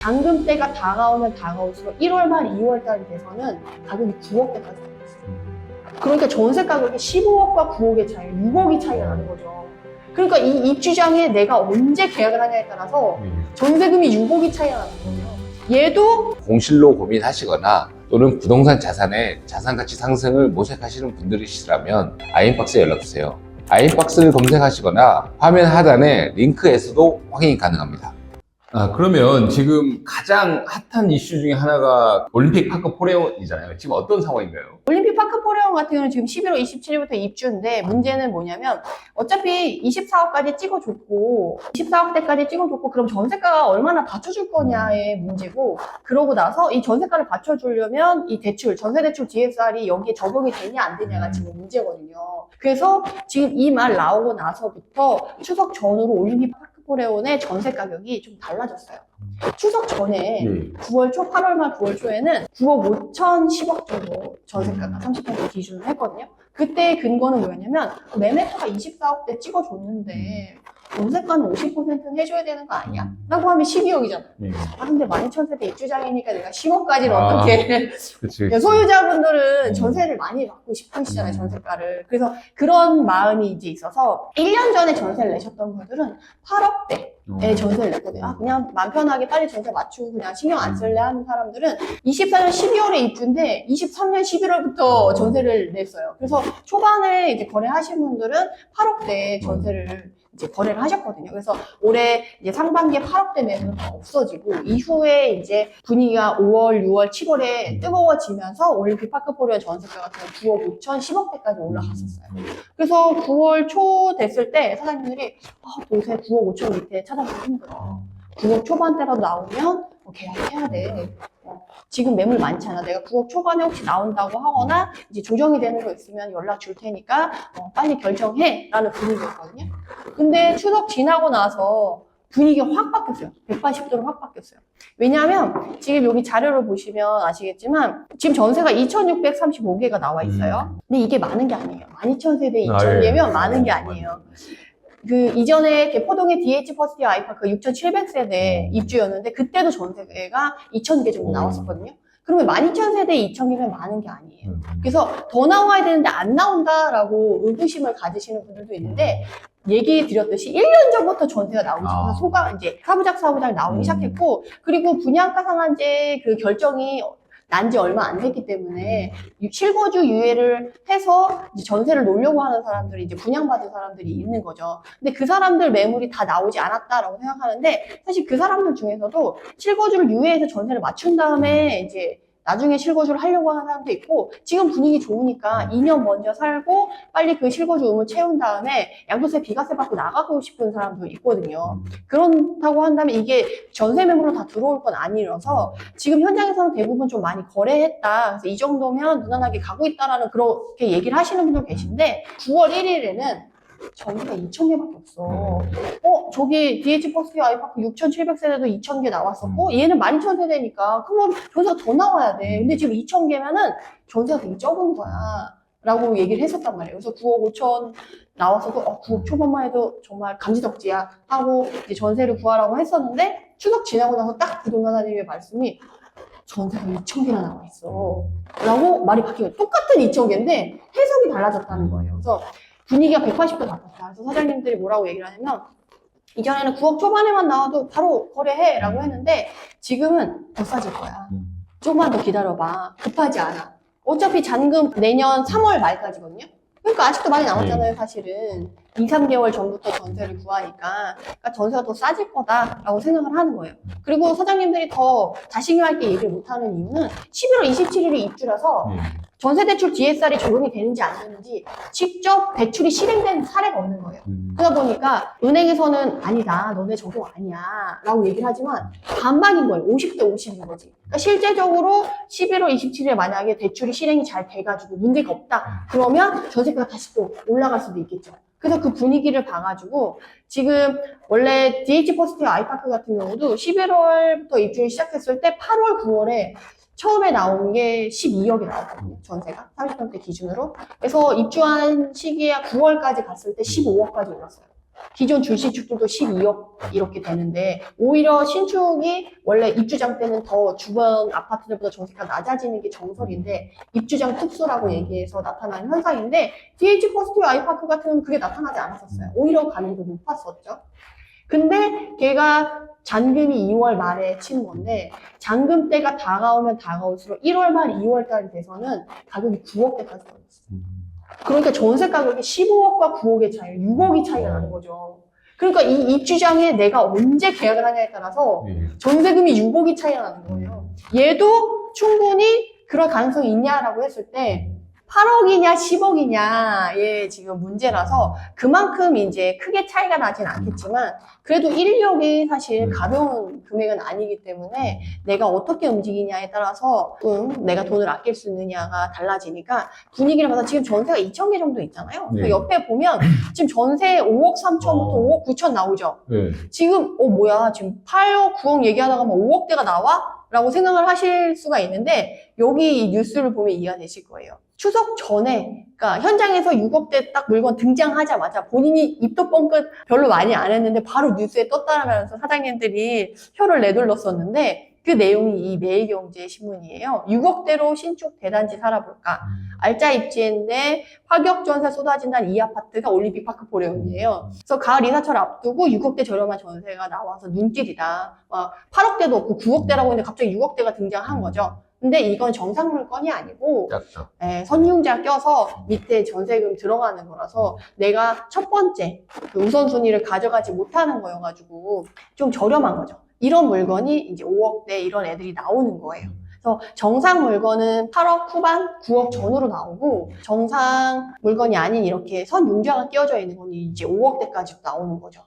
잔금 때가 다가오면 다가올수록 1월 말 2월 달이 돼서는 가격이 9억대까지 올랐어요. 그러니까 전세 가격이 15억과 9억의 차이, 6억이 차이가 나는 거죠. 그러니까 이 입주장에 내가 언제 계약을 하냐에 따라서 전세금이 6억이 차이가 나는 거예요. 얘도 공실로 고민하시거나 또는 부동산 자산의 자산가치 상승을 모색하시는 분들이시라면 아이인박스에 연락주세요. 아이인박스를 검색하시거나 화면 하단의 링크에서도 확인이 가능합니다. 그러면 지금 가장 핫한 이슈 중에 하나가 올림픽 파크 포레온이잖아요. 지금 어떤 상황인가요? 올림픽 파크 포레온 같은 경우는 지금 11월 27일부터 입주인데 문제는 뭐냐면 어차피 24억까지 찍어줬고 24억대까지 찍어줬고 그럼 전세가가 얼마나 받쳐줄 거냐의 문제고, 그러고 나서 이 전세가를 받쳐주려면 이 대출, 전세대출 DSR이 여기에 적용이 되냐 안 되냐가 지금 문제거든요. 그래서 지금 이 말 나오고 나서부터 추석 전후로 올림픽 파크 포레온의 전세 가격이 좀 달라졌어요. 추석 전에 9월 초, 8월 말 9월 초에는 9억 5천 10억 정도 전세가가 30% 기준으로 했거든요. 그때 근거는 뭐였냐면 매매가가 24억대 찍어줬는데 전세가는 50%는 해줘야 되는 거 아니야? 라고 하면 12억이잖아요. 근데 12,000세대 입주장이니까 내가 10억까지는 어떻게. 그치. 소유자분들은 전세를 많이 받고 싶으시잖아요, 전세가를. 그래서 그런 마음이 이제 있어서 1년 전에 전세를 내셨던 분들은 8억대에 전세를 냈거든요. 그냥 맘 편하게 빨리 전세 맞추고 그냥 신경 안 쓸래 하는 사람들은 24년 12월에 입주인데 23년 11월부터 전세를 냈어요. 그래서 초반에 이제 거래하신 분들은 8억대 전세를 이제 거래를 하셨거든요. 그래서 올해 이제 상반기에 8억대 매물은 다 없어지고 이후에 이제 분위기가 5월, 6월, 7월에 뜨거워지면서 올림픽 파크 포레온 전세가 같은 경우 9억 5천 10억대까지 올라갔었어요. 그래서 9월 초 됐을 때 사장님들이 요새 9억 5천 밑에 찾아보기 힘들어. 9억 초반대라도 나오면 계약해야 돼. 지금 매물 많잖아. 내가 9억 초반에 혹시 나온다고 하거나 이제 조정이 되는 거 있으면 연락 줄 테니까 빨리 결정해 라는 분위기였거든요. 근데 추석 지나고 나서 분위기가 확 바뀌었어요. 180도로 확 바뀌었어요. 왜냐하면 지금 여기 자료를 보시면 아시겠지만 지금 전세가 2,635개가 나와 있어요. 근데 이게 많은 게 아니에요. 12,000세대 2,000개면 많은 게 아니에요. 그 이전에 개포동의 DH 퍼스트 아이파크 6,700세대 입주였는데 그때도 전세가 2,000개 정도 나왔었거든요. 그러면 12,000세대 2,000개면 많은 게 아니에요. 그래서 더 나와야 되는데 안 나온다라고 의구심을 가지시는 분들도 있는데 얘기 드렸듯이 1년 전부터 전세가 나오기 시작해서 이제 사부작 나오기 시작했고, 그리고 분양가 상한제 그 결정이 난 지 얼마 안 됐기 때문에 실거주 유예를 해서 이제 전세를 놓으려고 하는 사람들이 이제 분양받은 사람들이 있는 거죠. 근데 그 사람들 매물이 다 나오지 않았다라고 생각하는데 사실 그 사람들 중에서도 실거주를 유예해서 전세를 맞춘 다음에 이제 나중에 실거주를 하려고 하는 사람도 있고, 지금 분위기 좋으니까 2년 먼저 살고 빨리 그 실거주 의무 채운 다음에 양도세 비과세 받고 나가고 싶은 사람도 있거든요. 그렇다고 한다면 이게 전세 매물로 다 들어올 건 아니라서 지금 현장에서는 대부분 좀 많이 거래했다. 그래서 이 정도면 무난하게 가고 있다라는 그렇게 얘기를 하시는 분들 계신데 9월 1일에는 전세가 2,000개밖에 없어. 저기 DH 퍼스트 아이파크 6,700세대도 2,000개 나왔었고 얘는 12,000세대니까 그러면 전세가 더 나와야 돼. 근데 지금 2,000개면은 전세가 되게 적은 거야 라고 얘기를 했었단 말이에요. 그래서 9억 5천 나왔어도 9억 초반만 해도 정말 감지덕지야 하고 이제 전세를 구하라고 했었는데 추석 지나고 나서 딱 부동산사님의 말씀이 전세가 2,000개나 나와 있어 라고 말이 바뀌어요. 똑같은 2,000개인데 해석이 달라졌다는 거예요. 그래서 분위기가 180도 바뀌었다. 그래서 사장님들이 뭐라고 얘기를 하냐면 이전에는 9억 초반에만 나와도 바로 거래해 라고 했는데 지금은 더 싸질 거야. 조금만 더 기다려봐. 급하지 않아. 어차피 잔금 내년 3월 말까지거든요. 그러니까 아직도 많이 남았잖아요, 사실은. 2, 3개월 전부터 전세를 구하니까. 그러니까 전세가 더 싸질 거다라고 생각을 하는 거예요. 그리고 사장님들이 더 자신감 있게 얘기를 못하는 이유는 11월 27일이 입주라서 전세대출 DSR이 적용이 되는지 안 되는지 직접 대출이 실행된 사례가 없는 거예요. 그러다 보니까 은행에서는 아니다, 너네 적용 아니야 라고 얘기를 하지만 반반인 거예요. 50대 50인 거지. 그러니까 실제적으로 11월 27일에 만약에 대출이 실행이 잘 돼가지고 문제가 없다 그러면 전세가가 다시 또 올라갈 수도 있겠죠. 그래서 그 분위기를 봐가지고 지금 원래 DH 퍼스트 아이파크 같은 경우도 11월부터 입주를 시작했을 때 8월 9월에 처음에 나온 게 12억이 나왔거든요. 전세가 30평대 기준으로. 그래서 입주한 시기에 9월까지 갔을 때 15억까지 올랐어요. 기존 줄시축들도 12억 이렇게 되는데 오히려 신축이 원래 입주장 때는 더 주변 아파트들보다 전세가 낮아지는 게 정설인데 입주장 특수라고 얘기해서 나타나는 현상인데 DH 퍼스트 아이파크 같은 경우는 그게 나타나지 않았었어요. 오히려 가격도 높았었죠. 근데 걔가 잔금이 2월 말에 친 건데 잔금 때가 다가오면 다가올수록 1월 말 2월 달이 돼서는 가격이 9억대까지 떨어졌어요. 그러니까 전세 가격이 15억과 9억의 차이, 6억이 차이가 나는 거죠. 그러니까 이 입주장에 내가 언제 계약을 하냐에 따라서 전세금이 6억이 차이가 나는 거예요. 얘도 충분히 그럴 가능성이 있냐라고 했을 때 8억이냐 10억이냐 예 지금 문제라서 그만큼 이제 크게 차이가 나진 않겠지만 그래도 1, 2억이 사실 가벼운 금액은 아니기 때문에 내가 어떻게 움직이냐에 따라서 내가 돈을 아낄 수 있느냐가 달라지니까 분위기를 봐서 지금 전세가 2,000개 정도 있잖아요. 네. 그 옆에 보면 지금 전세 5억 3천부터 5억 9천 나오죠. 네. 지금 뭐야 지금 8억 9억 얘기하다가 뭐 5억대가 나와? 라고 생각을 하실 수가 있는데 여기 이 뉴스를 보면 이해가 되실 거예요. 추석 전에 그러니까 현장에서 6억대 딱 물건 등장하자마자 본인이 입도 뻥끗 별로 많이 안 했는데 바로 뉴스에 떴다라면서 사장님들이 혀를 내둘렀었는데 그 내용이 이 매일경제 신문이에요. 6억대로 신축 대단지 살아볼까? 알짜 입지인데 파격 전세 쏟아진다는 이 아파트가 올림픽 파크 포레온이에요. 그래서 가을 이사철 앞두고 6억대 저렴한 전세가 나와서 눈길이다. 8억대도 없고 9억대라고 했는데 갑자기 6억대가 등장한 거죠. 근데 이건 정상 물건이 아니고 선융자 껴서 밑에 전세금 들어가는 거라서 내가 첫 번째 그 우선순위를 가져가지 못하는 거여가지고 좀 저렴한 거죠. 이런 물건이 이제 5억대 이런 애들이 나오는 거예요. 그래서 정상 물건은 8억 후반, 9억 전후로 나오고 정상 물건이 아닌 이렇게 선융자가 끼워져 있는 건 이제 5억대까지 나오는 거죠.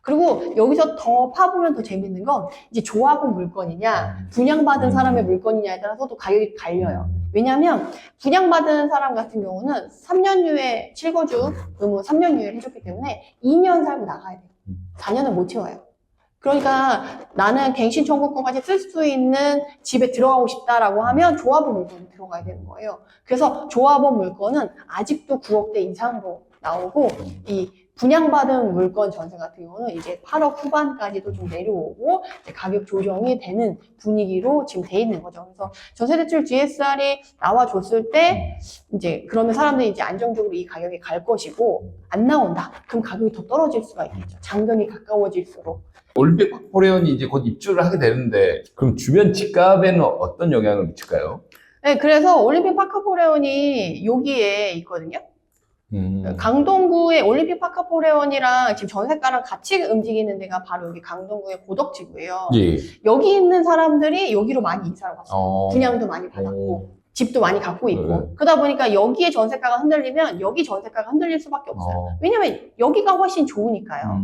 그리고 여기서 더 파보면 더 재밌는 건 이제 조합원 물건이냐 분양받은 사람의 물건이냐에 따라서 또 가격이 갈려요. 왜냐하면 분양받은 사람 같은 경우는 3년유예 실거주 의무 3년유예를 해줬기 때문에 2년 살고 나가야 돼요. 4년은 못 채워요. 그러니까 나는 갱신 청구권까지 쓸 수 있는 집에 들어가고 싶다라고 하면 조합원 물건이 들어가야 되는 거예요. 그래서 조합원 물건은 아직도 9억대 이상으로 나오고 이 분양받은 물건 전세 같은 경우는 이제 8억 후반까지도 좀 내려오고 이제 가격 조정이 되는 분위기로 지금 돼 있는 거죠. 그래서 전세대출 DSR이 나와줬을 때 이제 그러면 사람들이 이제 안정적으로 이 가격이 갈 것이고 안 나온다. 그럼 가격이 더 떨어질 수가 있겠죠. 잔금이 가까워질수록. 올림픽 파크포레온이 이제 곧 입주를 하게 되는데 그럼 주변 집값에는 어떤 영향을 미칠까요? 네, 그래서 올림픽 파크포레온이 여기에 있거든요. 강동구의 올림픽 파크포레온이랑 지금 전세가랑 같이 움직이는 데가 바로 여기 강동구의 고덕지구예요. 예. 여기 있는 사람들이 여기로 많이 이사를 왔어요. 분양도 많이 받았고 집도 많이 갖고 있고 그러다 보니까 여기에 전세가가 흔들리면 여기 전세가가 흔들릴 수밖에 없어요. 왜냐면 여기가 훨씬 좋으니까요.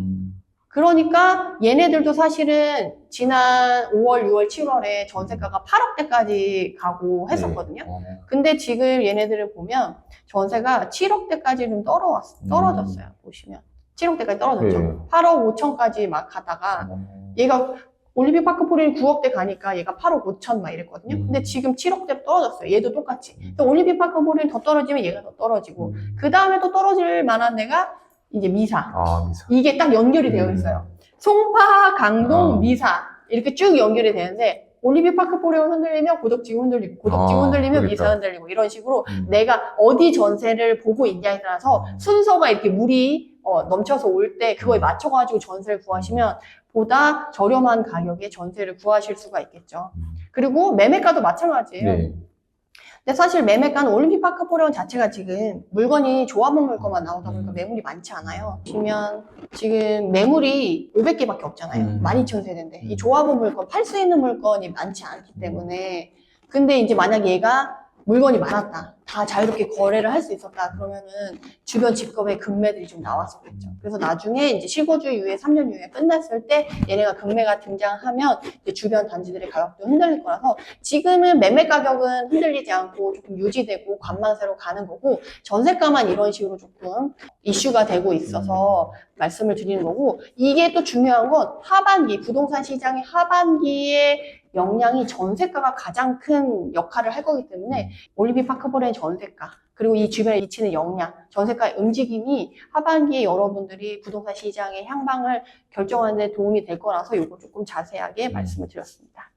그러니까 얘네들도 사실은 지난 5월, 6월, 7월에 전세가가 8억대까지 가고 했었거든요. 근데 지금 얘네들을 보면 전세가 7억대까지 좀 떨어졌어요. 보시면 7억대까지 떨어졌죠. 8억 5천까지 막 가다가 얘가 올림픽 파크포레온이 9억대 가니까 얘가 8억 5천 막 이랬거든요. 근데 지금 7억대로 떨어졌어요. 얘도 똑같이. 올림픽 파크포레온이 더 떨어지면 얘가 더 떨어지고 그 다음에 또 떨어질 만한 데가 이제 미사. 이게 딱 연결이 되어 있어요. 송파, 강동, 미사 이렇게 쭉 연결이 되는데 올림픽 파크포레온 흔들리면 고덕지구 흔들리고 고덕지구 흔들리면 그러니까. 미사 흔들리고 이런 식으로 내가 어디 전세를 보고 있냐에 따라서 순서가 이렇게 물이 넘쳐서 올 때 그거에 맞춰가지고 전세를 구하시면 보다 저렴한 가격에 전세를 구하실 수가 있겠죠. 그리고 매매가도 마찬가지예요. 네. 근데 사실 매매가는 올림픽 파크포레온 자체가 지금 물건이 조합원 물건만 나오다 보니까 매물이 많지 않아요. 보시면 지금 매물이 500개밖에 없잖아요. 12,000세대인데 이 조합원 물건, 팔 수 있는 물건이 많지 않기 때문에 근데 이제 만약 얘가 물건이 많았다. 다 자유롭게 거래를 할 수 있었다. 그러면은 주변 집값의 급매들이 좀 나왔었겠죠. 그래서 나중에 이제 실거주 유예 3년 유예 끝났을 때 얘네가 급매가 등장하면 이제 주변 단지들의 가격도 흔들릴 거라서 지금은 매매 가격은 흔들리지 않고 조금 유지되고 관망세로 가는 거고 전세가만 이런 식으로 조금 이슈가 되고 있어서 말씀을 드리는 거고 이게 또 중요한 건 하반기, 부동산 시장의 하반기에 영향이 전세가가 가장 큰 역할을 할 거기 때문에 올림픽 파크포레온 전세가, 그리고 이 주변에 미치는 영향, 전세가의 움직임이 하반기에 여러분들이 부동산 시장의 향방을 결정하는 데 도움이 될 거라서 이거 조금 자세하게 말씀을 드렸습니다.